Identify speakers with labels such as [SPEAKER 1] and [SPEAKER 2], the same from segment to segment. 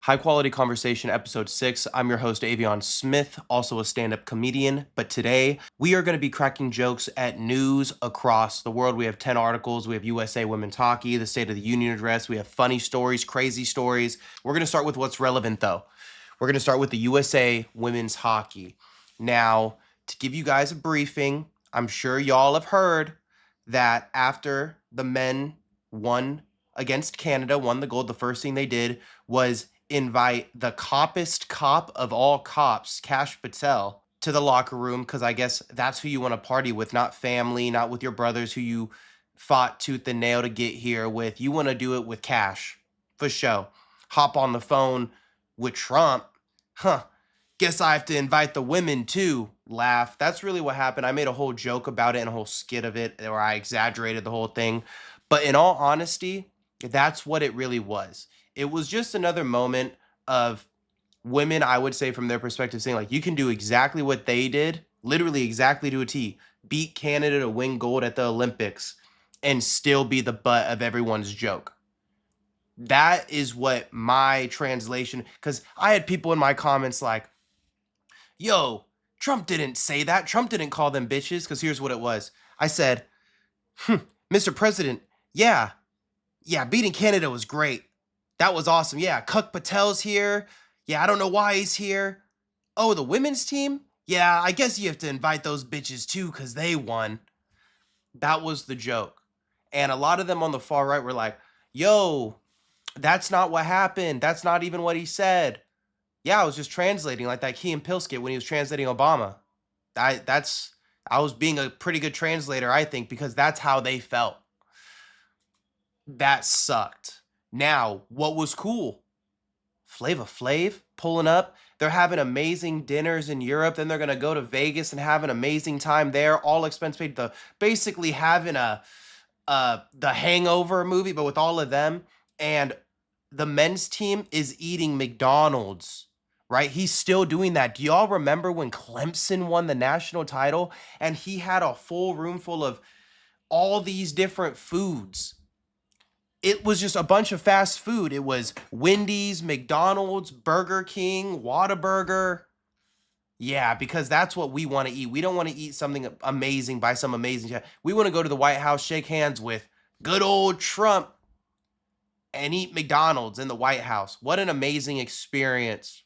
[SPEAKER 1] High Quality Conversation, Episode 6. I'm your host, Avyon Smith, also a stand-up comedian. But today, we are going to be cracking jokes at news across the world. We have 10 articles. We have USA Women's Hockey, the State of the Union address. We have funny stories, crazy stories. We're going to start with what's relevant, though. We're going to start with the USA Women's Hockey. Now, to give you guys a briefing, I'm sure y'all have heard that after the men won against Canada, won the gold, the first thing they did was invite the coppest cop of all cops, Kash Patel, to the locker room because I guess that's who you want to party with, not family, not with your brothers who you fought tooth and nail to get here with. You want to do it with Kash, for sure. Hop on the phone with Trump. Guess I have to invite the women too. Laugh. That's really what happened. I made a whole joke about it and a whole skit of it where I exaggerated the whole thing. But in all honesty, that's what it really was. It was just another moment of women, I would say, from their perspective, saying, like, you can do exactly what they did, literally exactly to a T, beat Canada to win gold at the Olympics and still be the butt of everyone's joke. That is what my translation, because I had people in my comments like, yo, Trump didn't say that. Trump didn't call them bitches, because here's what it was. I said, Mr. President, yeah, beating Canada was great. That was awesome. Yeah, Kuk Patel's here. Yeah, I don't know why he's here. Oh, the women's team? Yeah, I guess you have to invite those bitches too because they won. That was the joke. And a lot of them on the far right were like, yo, that's not what happened. That's not even what he said. Yeah, I was just translating like that Key and Peele skit when he was translating Obama. I was being a pretty good translator, I think, because that's how they felt. That sucked. Now, what was cool? Flava Flav pulling up. They're having amazing dinners in Europe. Then they're going to go to Vegas and have an amazing time there. All expense paid. Basically having the Hangover movie, but with all of them. And the men's team is eating McDonald's, right? He's still doing that. Do y'all remember when Clemson won the national title and he had a full room full of all these different foods? It was just a bunch of fast food. It was Wendy's, McDonald's, Burger King, Whataburger. Yeah, because that's what we want to eat. We don't want to eat something amazing by some amazing chef. We want to go to the White House, shake hands with good old Trump, and eat McDonald's in the White House. What an amazing experience.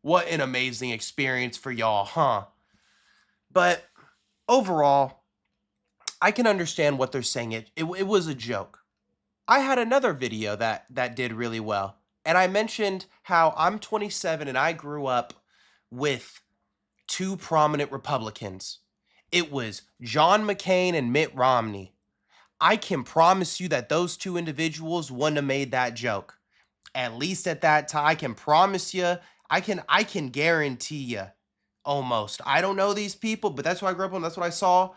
[SPEAKER 1] What an amazing experience for y'all, huh? But overall, I can understand what they're saying. It was a joke. I had another video that did really well. And I mentioned how I'm 27 and I grew up with two prominent Republicans. It was John McCain and Mitt Romney. I can promise you that those two individuals wouldn't have made that joke. At least at that time, I can promise you, I can guarantee you almost. I don't know these people, but that's what I grew up on. That's what I saw.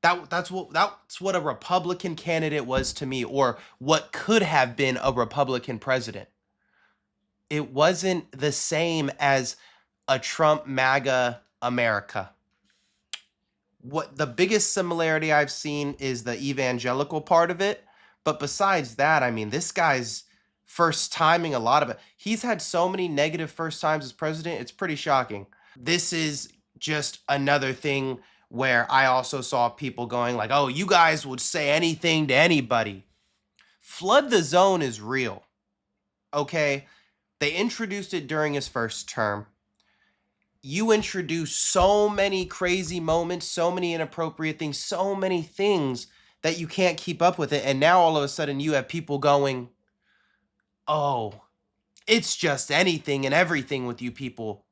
[SPEAKER 1] That's what a Republican candidate was to me, or what could have been a Republican president. It wasn't the same as a Trump MAGA America. What the biggest similarity I've seen is the evangelical part of it. But besides that, I mean, this guy's first timing a lot of it. He's had so many negative first times as president. It's pretty shocking. This is just another thing where I also saw people going like, oh, you guys would say anything to anybody. Flood the zone is real. Okay? They introduced it during his first term. You introduce so many crazy moments, so many inappropriate things, so many things that you can't keep up with it. And now all of a sudden you have people going, oh, it's just anything and everything with you people.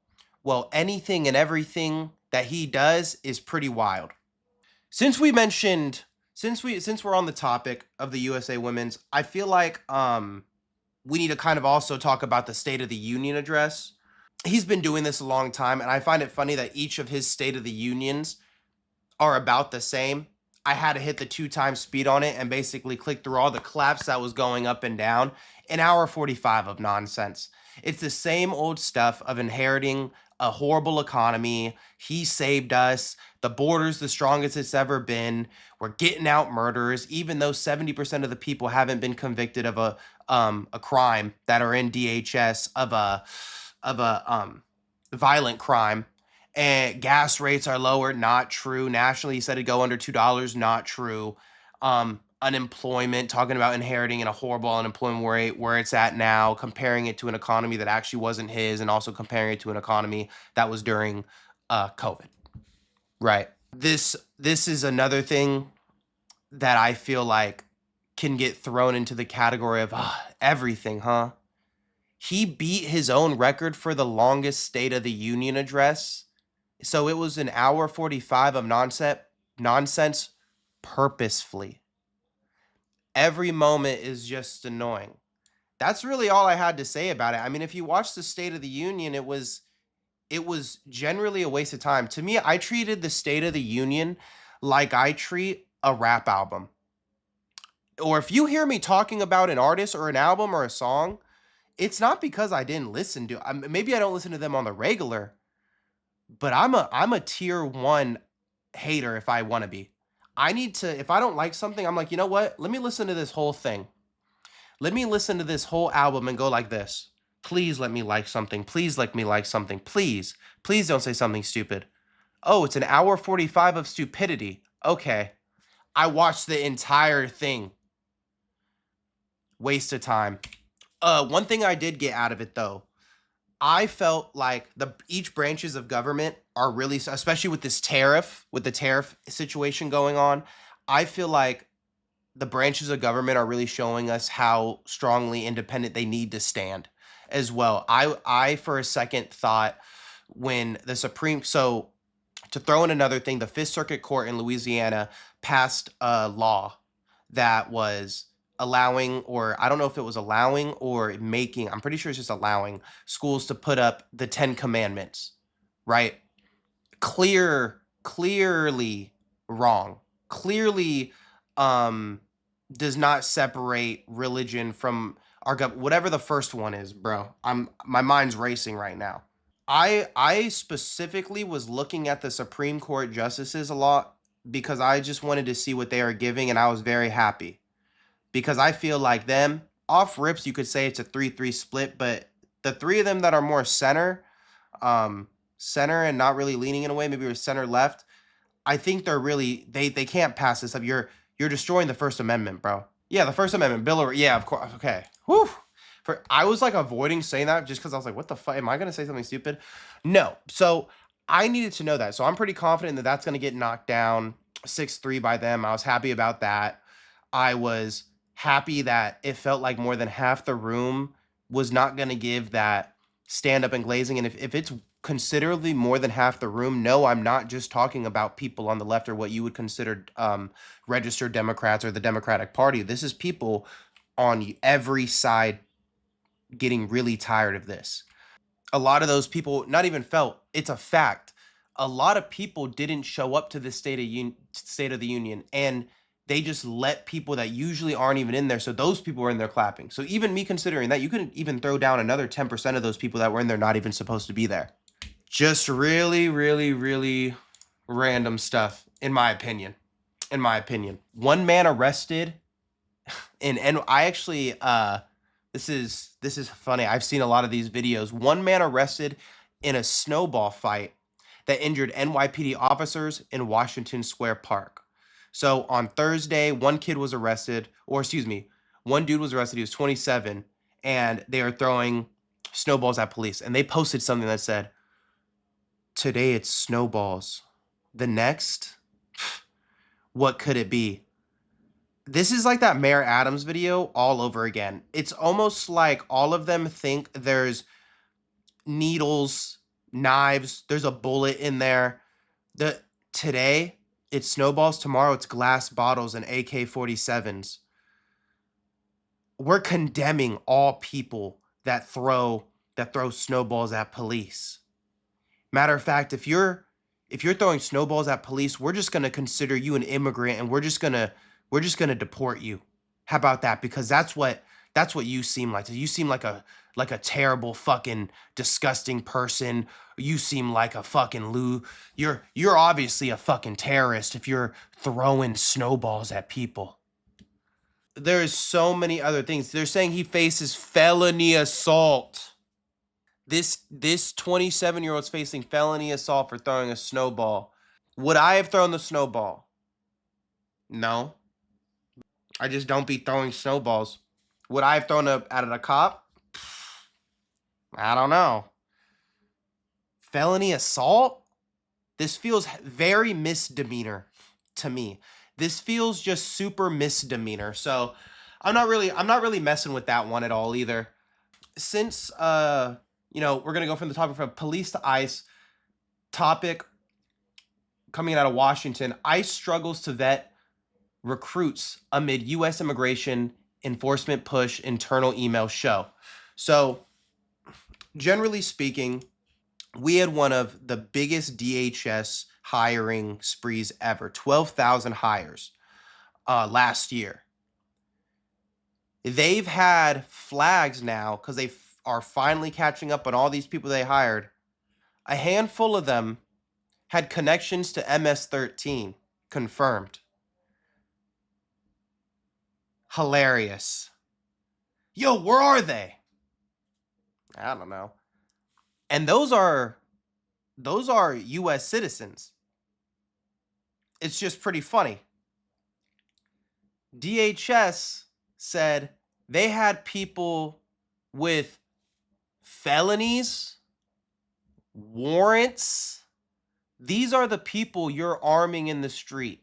[SPEAKER 1] Well, anything and everything that he does is pretty wild. Since we're on the topic of the USA Women's, I feel like we need to kind of also talk about the State of the Union address. He's been doing this a long time, and I find it funny that each of his State of the Unions are about the same. I had to hit the 2x speed on it and basically click through all the claps that was going up and down. An hour 45 of nonsense. It's the same old stuff of inheriting a horrible economy. He saved us. The border's the strongest it's ever been. We're getting out murderers, even though 70% of the people haven't been convicted of a crime that are in DHS of a violent crime. And gas rates are lower, not true. Nationally, he said it'd go under $2, not true. Unemployment, talking about inheriting in a horrible unemployment rate where it's at now, comparing it to an economy that actually wasn't his, and also comparing it to an economy that was during COVID. Right. This is another thing that I feel like can get thrown into the category of everything, huh? He beat his own record for the longest State of the Union address. So it was an hour 45 of nonsense purposefully. Every moment is just annoying. That's really all I had to say about it. I mean, if you watch the State of the Union, it was generally a waste of time. To me, I treated the State of the Union like I treat a rap album. Or if you hear me talking about an artist or an album or a song, it's not because I didn't listen to maybe I don't listen to them on the regular, but I'm a tier 1 hater if I want to be. I need to, if I don't like something, I'm like, you know what? Let me listen to this whole thing. Let me listen to this whole album and go like this. Please let me like something. Please let me like something. Please. Please don't say something stupid. Oh, it's an hour 45 of stupidity. Okay. I watched the entire thing. Waste of time. One thing I did get out of it though, I felt like each branches of government are really, especially with the tariff situation going on, I feel like the branches of government are really showing us how strongly independent they need to stand as well. I for a second thought when so to throw in another thing, the Fifth Circuit Court in Louisiana passed a law that was allowing, or I don't know if it was allowing or making, I'm pretty sure it's just allowing schools to put up the 10 commandments, right? Clearly wrong. Clearly does not separate religion from our whatever the first one is, bro. My mind's racing right now. I specifically was looking at the Supreme Court justices a lot because I just wanted to see what they are giving, and I was very happy because I feel like them off rips, you could say it's a 3-3 split, but the three of them that are more center and not really leaning in a way, maybe we're center left, I think they're really they can't pass this up. You're destroying the First Amendment, bro. Yeah, the First Amendment, yeah, of course. Okay. Whew. I was like avoiding saying that just because I was like, what the fuck? Am I going to say something stupid? No. So I needed to know that. So I'm pretty confident that that's going to get knocked down 6-3 by them. I was happy about that. I was happy that it felt like more than half the room was not going to give that stand up and glazing. And if it's considerably more than half the room, no, I'm not just talking about people on the left or what you would consider registered Democrats or the Democratic Party. This is people on every side getting really tired of this. A lot of those people, not even felt, it's a fact. A lot of people didn't show up to the State of the Union, and they just let people that usually aren't even in there. So those people were in there clapping. So even me considering that, you couldn't even throw down another 10% of those people that were in there not even supposed to be there. Just really, really, really random stuff, in my opinion. One man arrested, and I actually this is funny. I've seen a lot of these videos. One man arrested in a snowball fight that injured NYPD officers in Washington Square Park. So on Thursday, one dude was arrested. He was 27, and they are throwing snowballs at police. And they posted something that said, "Today it's snowballs. The next, what could it be?" This is like that Mayor Adams video all over again. It's almost like all of them think there's needles, knives, there's a bullet in there. Today, it's snowballs. Tomorrow, it's glass bottles and AK-47s. We're condemning all people that throw snowballs at police. Matter of fact, if you're throwing snowballs at police, we're just gonna consider you an immigrant, and we're just gonna deport you. How about that? Because that's what That's what you seem like. You seem like a terrible fucking disgusting person. You seem like a fucking you're obviously a fucking terrorist if you're throwing snowballs at people. There's so many other things. They're saying he faces felony assault. This 27-year-old's facing felony assault for throwing a snowball. Would I have thrown the snowball? No. I just don't be throwing snowballs. Would I have thrown it at a cop? I don't know. Felony assault? This feels very misdemeanor to me. This feels just super misdemeanor. So I'm not really messing with that one at all either. Since we're gonna go from the topic from police to ICE. Topic coming out of Washington: ICE struggles to vet recruits amid U.S. immigration enforcement push, internal emails show. So, generally speaking, we had one of the biggest DHS hiring sprees ever, 12,000 hires last year. They've had flags now because they are finally catching up on all these people they hired. A handful of them had connections to MS-13, confirmed. Hilarious. Yo, where are they? I don't know. And those are US citizens. It's just pretty funny. DHS said they had people with felonies, warrants. These are the people you're arming in the street.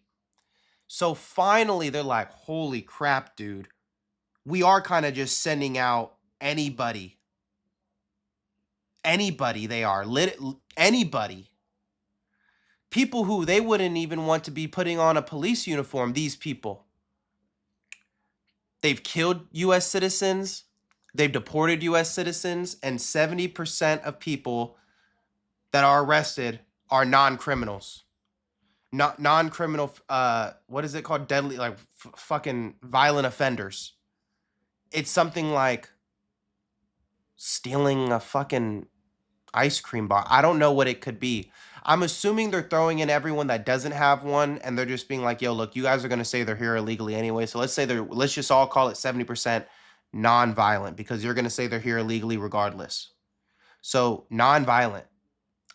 [SPEAKER 1] So finally they're like, holy crap, dude. We are kind of just sending out anybody. Anybody they are. Anybody. People who they wouldn't even want to be putting on a police uniform, these people. They've killed US citizens, they've deported US citizens, and 70% of people that are arrested are non-criminals. Not non-criminal, what is it called? Deadly, like fucking violent offenders. It's something like stealing a fucking ice cream bar. I don't know what it could be. I'm assuming they're throwing in everyone that doesn't have one, and they're just being like, yo, look, you guys are going to say they're here illegally anyway. So let's just all call it 70% non-violent, because you're going to say they're here illegally regardless. So non-violent.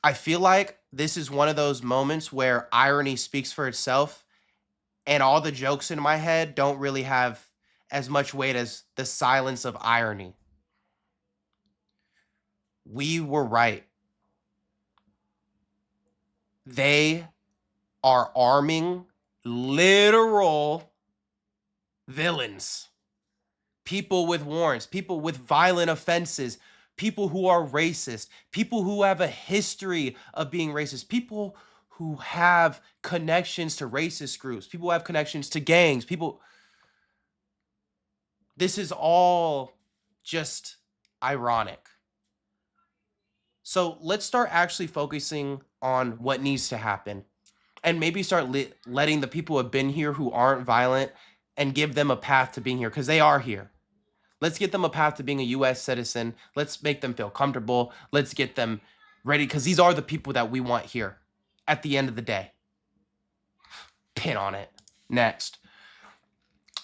[SPEAKER 1] I feel like this is one of those moments where irony speaks for itself, and all the jokes in my head don't really have as much weight as the silence of irony. We were right. They are arming literal villains, people with warrants, people with violent offenses, people who are racist, people who have a history of being racist, people who have connections to racist groups, people who have connections to gangs, people. This is all just ironic. So let's start actually focusing on what needs to happen, and maybe start letting the people who have been here who aren't violent and give them a path to being here, because they are here. Let's get them a path to being a US citizen. Let's make them feel comfortable. Let's get them ready, because these are the people that we want here at the end of the day. Pin on it. Next.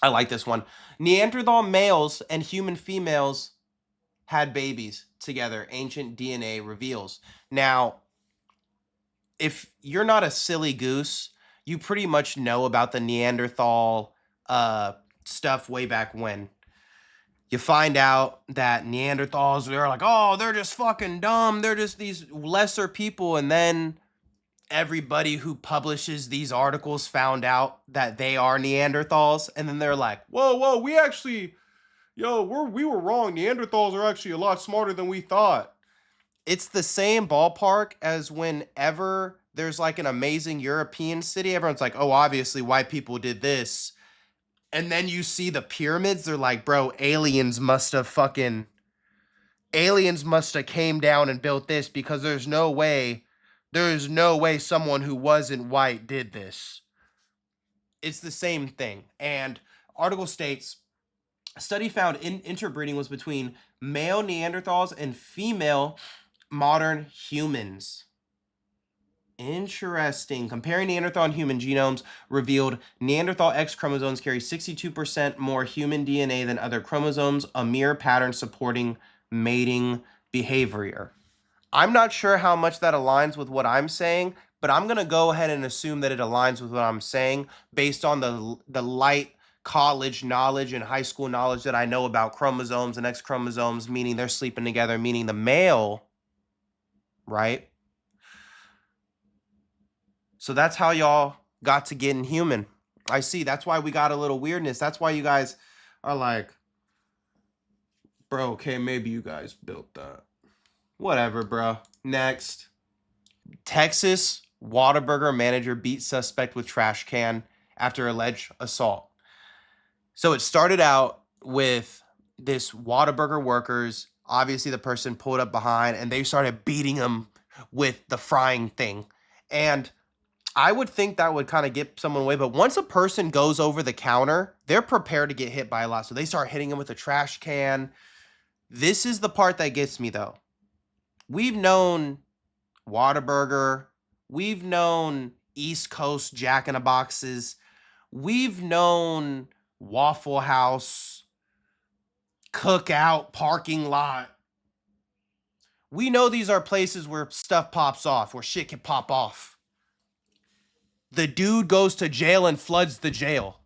[SPEAKER 1] I like this one. Neanderthal males and human females had babies together, ancient DNA reveals. Now, if you're not a silly goose, you pretty much know about the Neanderthal stuff way back when. You find out that Neanderthals, they're like, oh, they're just fucking dumb. They're just these lesser people. And then everybody who publishes these articles found out that they are Neanderthals. And then they're like, whoa, we actually, we were wrong. Neanderthals are actually a lot smarter than we thought. It's the same ballpark as whenever there's like an amazing European city. Everyone's like, oh, obviously white people did this. And then you see the pyramids. They're like, bro, aliens must have came down and built this, because there's no way someone who wasn't white did this. It's the same thing. And article states A study found interbreeding was between male Neanderthals and female modern humans. Interesting. Comparing Neanderthal and human genomes revealed Neanderthal X chromosomes carry 62% more human DNA than other chromosomes, a mere pattern supporting mating behavior. I'm not sure how much that aligns with what I'm saying, but I'm going to go ahead and assume that it aligns with what I'm saying based on the light college knowledge and high school knowledge that I know about chromosomes and X chromosomes, meaning they're sleeping together, meaning the male, right? So that's how y'all got to getting human. I see. That's why we got a little weirdness. That's why you guys are like, bro, okay, maybe you guys built that. Whatever, bro. Next. Texas Whataburger manager beats suspect with trash can after alleged assault. So it started out with this Whataburger workers. Obviously, the person pulled up behind and they started beating him with the frying thing. And I would think that would kind of get someone away. But once a person goes over the counter, they're prepared to get hit by a lot. So they start hitting him with a trash can. This is the part that gets me, though. We've known Whataburger. We've known East Coast Jack in the Boxes. We've known Waffle House, Cookout, Parking Lot. We know these are places where stuff pops off, where shit can pop off. The dude goes to jail and floods the jail.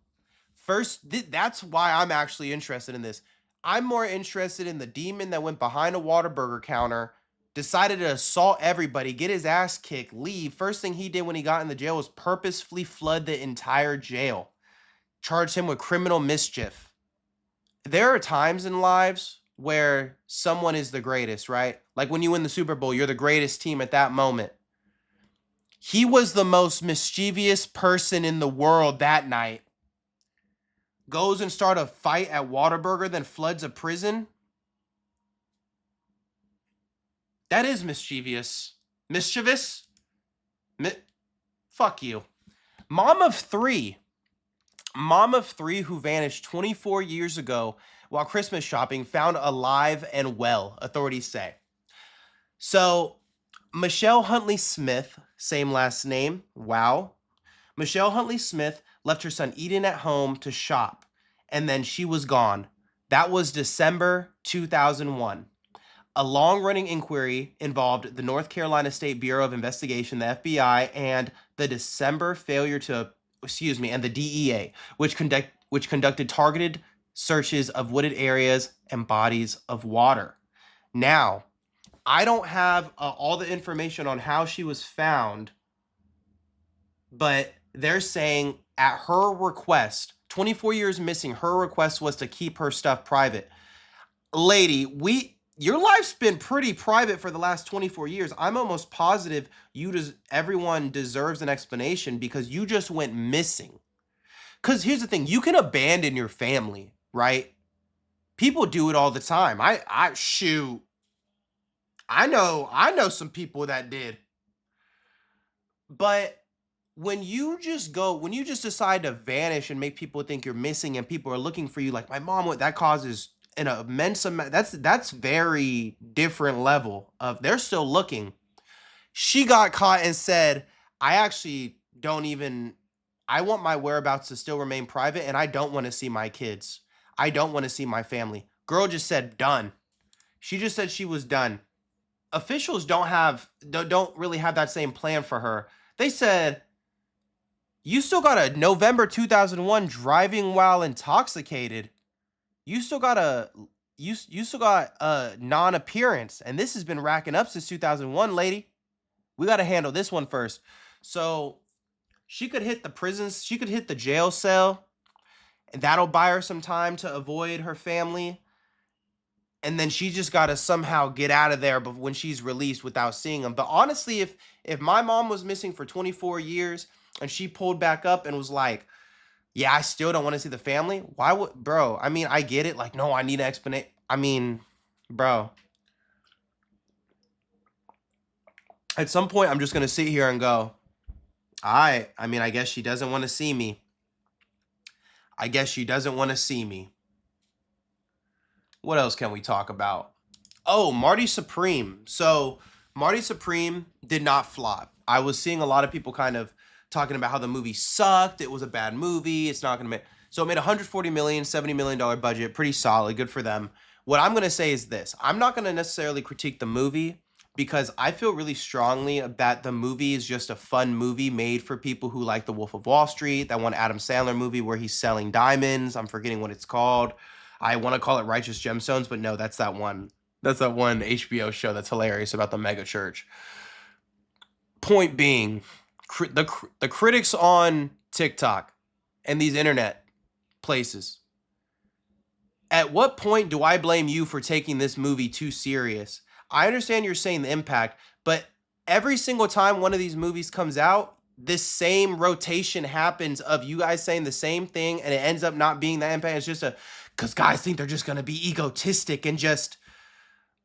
[SPEAKER 1] First, that's why I'm actually interested in this. I'm more interested in the demon that went behind a Whataburger counter, decided to assault everybody, get his ass kicked, leave. First thing he did when he got in the jail was purposefully flood the entire jail. Charged him with criminal mischief. There are times in lives where someone is the greatest, right? Like when you win the Super Bowl, you're the greatest team at that moment. He was the most mischievous person in the world that night. Goes and start a fight at Whataburger, then floods a prison. That is mischievous. Mischievous? Fuck you. Mom of three who vanished 24 years ago while Christmas shopping found alive and well, authorities say. So, Michelle Huntley Smith, same last name, wow. Michelle Huntley Smith left her son Eden at home to shop, and then she was gone. That was December 2001. A long-running inquiry involved the North Carolina State Bureau of Investigation, the FBI, and the DEA, which conducted targeted searches of wooded areas and bodies of water. Now, I don't have all the information on how she was found, but they're saying at her request, 24 years missing, her request was to keep her stuff private. Lady, your life's been pretty private for the last 24 years. I'm almost positive everyone deserves an explanation because you just went missing. Because here's the thing, you can abandon your family, right? People do it all the time. I know some people that did. But when you just decide to vanish and make people think you're missing and people are looking for you, like my mom went, that causes an immense amount. That's very different level of they're still looking. She got caught and said, I want my whereabouts to still remain private and I don't want to see my kids. I don't want to see my family. Girl just said done. She just said she was done. Officials don't really have that same plan for her. They said, you still got a November 2001 driving while intoxicated. You still got a non-appearance, and this has been racking up since 2001, lady. We got to handle this one first. So she could hit the prisons, she could hit the jail cell, and that'll buy her some time to avoid her family. And then she just got to somehow get out of there when she's released without seeing them. But honestly, if my mom was missing for 24 years and she pulled back up and was like, yeah, I still don't want to see the family. Why would, bro? I mean, I get it. Like, no, I need an explanation. I mean, bro. At some point, I'm just going to sit here and go, I guess she doesn't want to see me. I guess she doesn't want to see me. What else can we talk about? Oh, Marty Supreme. So Marty Supreme did not flop. I was seeing a lot of people kind of talking about how the movie sucked. It was a bad movie. It's not going to make. So it made 140 million, $70 million budget. Pretty solid. Good for them. What I'm going to say is this. I'm not going to necessarily critique the movie because I feel really strongly that the movie is just a fun movie made for people who like The Wolf of Wall Street, that one Adam Sandler movie where he's selling diamonds. I'm forgetting what it's called. I want to call it Righteous Gemstones, but no, that's that one. That's that one HBO show that's hilarious about the mega church. Point being, the critics on TikTok and these internet places, at what point do I blame you for taking this movie too serious? I understand you're saying the impact, but every single time one of these movies comes out, this same rotation happens of you guys saying the same thing, and it ends up not being that impact. It's just because guys think they're just going to be egotistic and just,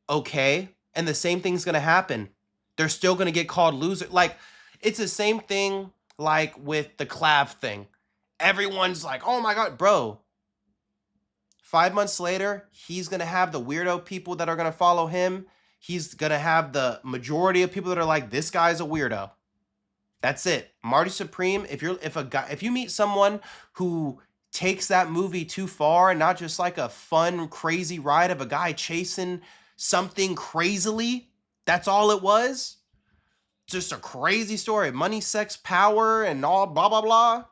[SPEAKER 1] okay. And the same thing's going to happen. They're still going to get called loser. Like, it's the same thing like with the Clav thing. Everyone's like, oh my God, bro. 5 months later, he's going to have the weirdo people that are going to follow him. He's going to have the majority of people that are like, this guy's a weirdo. That's it. Marty Supreme, if you meet someone who takes that movie too far and not just like a fun, crazy ride of a guy chasing something crazily, that's all it was. Just a crazy story. Money, sex, power, and all blah, blah, blah.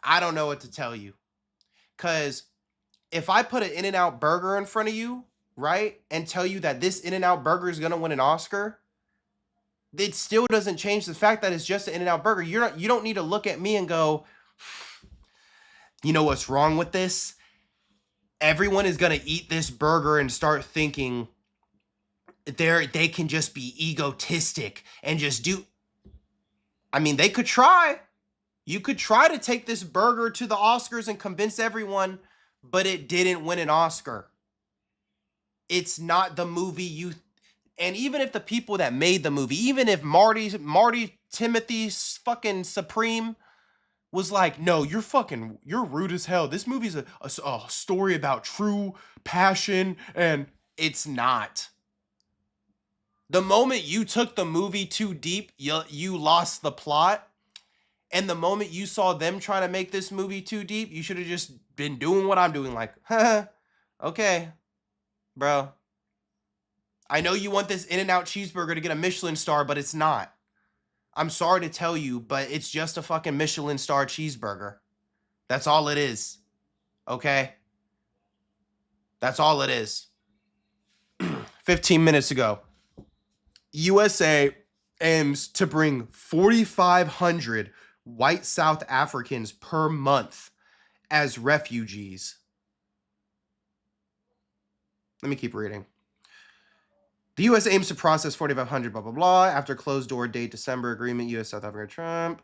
[SPEAKER 1] I don't know what to tell you. Because if I put an In-N-Out burger in front of you, right, and tell you that this In-N-Out burger is going to win an Oscar, it still doesn't change the fact that it's just an In-N-Out burger. You don't need to look at me and go, you know what's wrong with this? Everyone is going to eat this burger and start thinking they can just be egotistic and just do. I mean, they could try. You could try to take this burger to the Oscars and convince everyone, but it didn't win an Oscar. It's not the movie you. And even if the people that made the movie, even if Marty Timothy fucking Supreme was like, no, you're rude as hell. This movie's a story about true passion, and it's not. The moment you took the movie too deep, you lost the plot. And the moment you saw them trying to make this movie too deep, you should have just been doing what I'm doing. Like, okay, bro. I know you want this In-N-Out cheeseburger to get a Michelin star, but it's not. I'm sorry to tell you, but it's just a fucking Michelin star cheeseburger. That's all it is. Okay? That's all it is. 15 minutes ago, USA aims to bring 4,500 white South Africans per month as refugees. Let me keep reading. The U.S. aims to process 4,500, blah, blah, blah, after closed-door date December agreement, U.S. South Africa, Trump.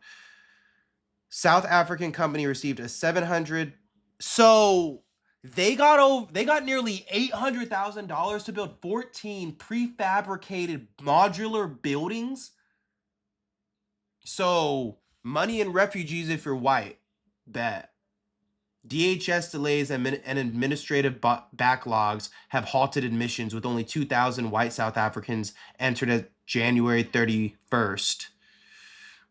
[SPEAKER 1] South African company received a 700. So they got nearly $800,000 to build 14 prefabricated modular buildings. So money in refugees if you're white. Bet. DHS delays and administrative backlogs have halted admissions, with only 2,000 white South Africans entered at January 31st,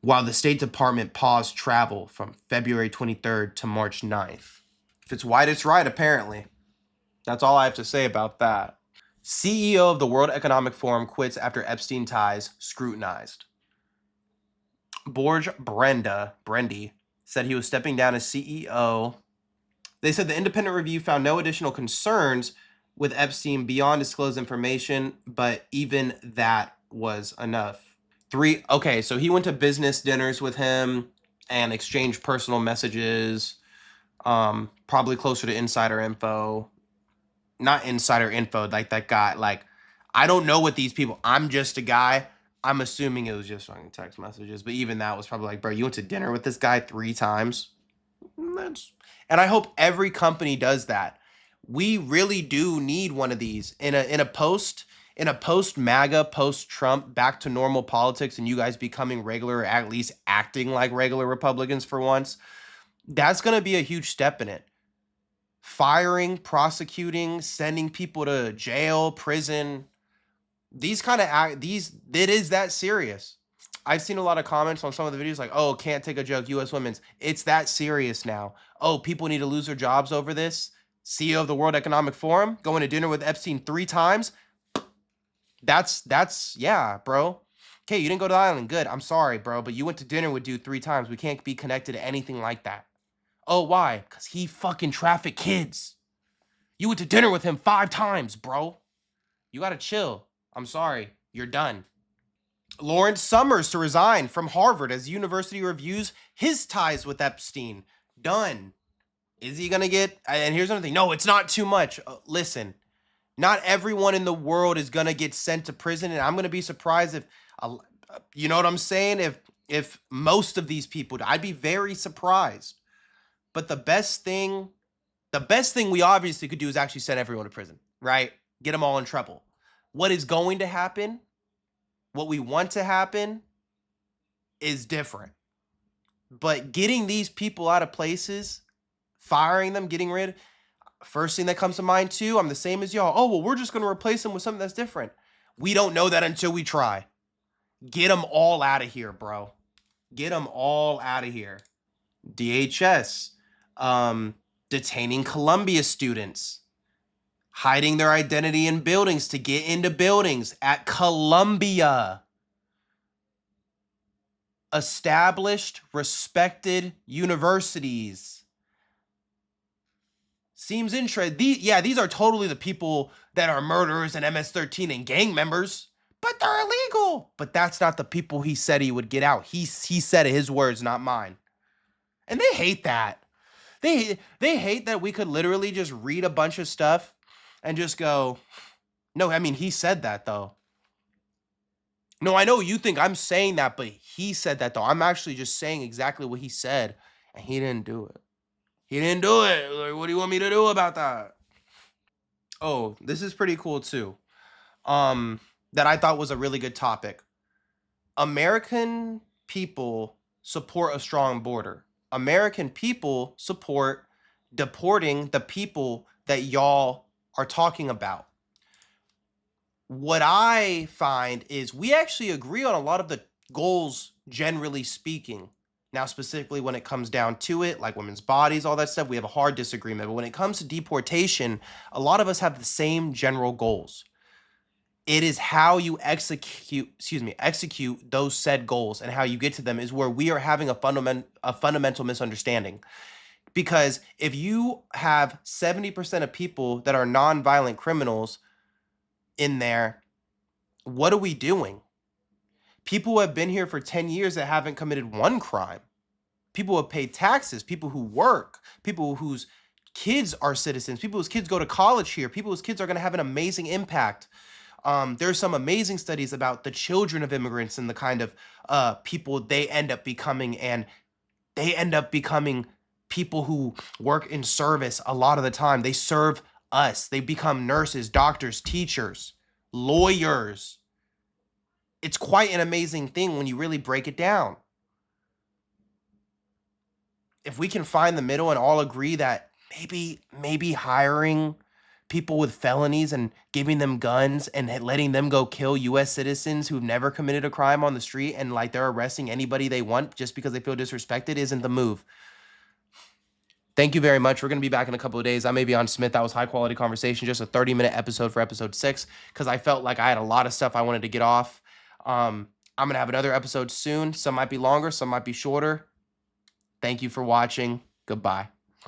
[SPEAKER 1] while the State Department paused travel from February 23rd to March 9th. If it's white, it's right, apparently. That's all I have to say about that. CEO of the World Economic Forum quits after Epstein ties scrutinized. Borge Brendy said he was stepping down as CEO. They said the independent review found no additional concerns with Epstein beyond disclosed information, but even that was enough. Okay, so he went to business dinners with him and exchanged personal messages, probably closer to insider info. Not insider info, like that guy. Like, I don't know what these people, I'm just a guy. I'm assuming it was just fucking text messages, but even that was probably like, bro, you went to dinner with this guy 3 times? And I hope every company does that. We really do need one of these in a post MAGA, post Trump, back to normal politics, and you guys becoming regular, or at least acting like regular Republicans for once. That's going to be a huge step in it. firing, prosecuting, sending people to jail, prison. These kind of it is that serious. I've seen a lot of comments on some of the videos like, "Oh, can't take a joke, US women's." It's that serious now. Oh, people need to lose their jobs over this. CEO of the World Economic Forum going to dinner with Epstein 3 times. That's yeah, bro. Okay, you didn't go to the island. Good. I'm sorry, bro, but you went to dinner with dude 3 times. We can't be connected to anything like that. Oh, why? Cuz he fucking trafficked kids. You went to dinner with him 5 times, bro. You got to chill. I'm sorry. You're done. Lawrence Summers to resign from Harvard as university reviews his ties with Epstein. Done. Is he going to get... And here's another thing. No, it's not too much. Listen, not everyone in the world is going to get sent to prison, and I'm going to be surprised if... you know what I'm saying? If most of these people... I'd be very surprised. But the best thing we obviously could do is actually send everyone to prison, right? Get them all in trouble. What is going to happen, what we want to happen, is different. But getting these people out of places, firing them, getting rid, first thing that comes to mind too, I'm the same as y'all. Oh, well, we're just going to replace them with something that's different. We don't know that until we try. Get them all out of here, bro. Get them all out of here. DHS, detaining Columbia students, hiding their identity in buildings to get into buildings at Columbia. Established, respected universities. Seems interesting. These are totally the people that are murderers and MS-13 and gang members, but they're illegal. But that's not the people he said he would get out. He said it, his words, not mine. And they hate that. They hate that we could literally just read a bunch of stuff and just go, no, I mean, he said that, though. No, I know you think I'm saying that, but he said that, though. I'm actually just saying exactly what he said, and he didn't do it. He didn't do it. Like, what do you want me to do about that? Oh, this is pretty cool, too. That I thought was a really good topic. American people support a strong border. American people support deporting the people that y'all are talking about. What I find is we actually agree on a lot of the goals, generally speaking. Now, specifically when it comes down to it, like women's bodies, all that stuff, we have a hard disagreement. But when it comes to deportation, a lot of us have the same general goals. It is how you execute those said goals and how you get to them is where we are having a fundamental misunderstanding. Because if you have 70% of people that are nonviolent criminals in there, what are we doing? People who have been here for 10 years that haven't committed one crime. People who have paid taxes, people who work, people whose kids are citizens, people whose kids go to college here, people whose kids are going to have an amazing impact. There's some amazing studies about the children of immigrants and the kind of people they end up becoming, and they end up becoming people who work in service a lot of the time. They serve us. They become nurses, doctors, teachers, lawyers. It's quite an amazing thing when you really break it down. If we can find the middle and all agree that maybe hiring people with felonies and giving them guns and letting them go kill US citizens who've never committed a crime on the street and like they're arresting anybody they want just because they feel disrespected isn't the move. Thank you very much. We're going to be back in a couple of days. I'm Avyon Smith. That was high quality conversation, just a 30-minute episode for episode 6 because I felt like I had a lot of stuff I wanted to get off. I'm going to have another episode soon. Some might be longer, some might be shorter. Thank you for watching. Goodbye.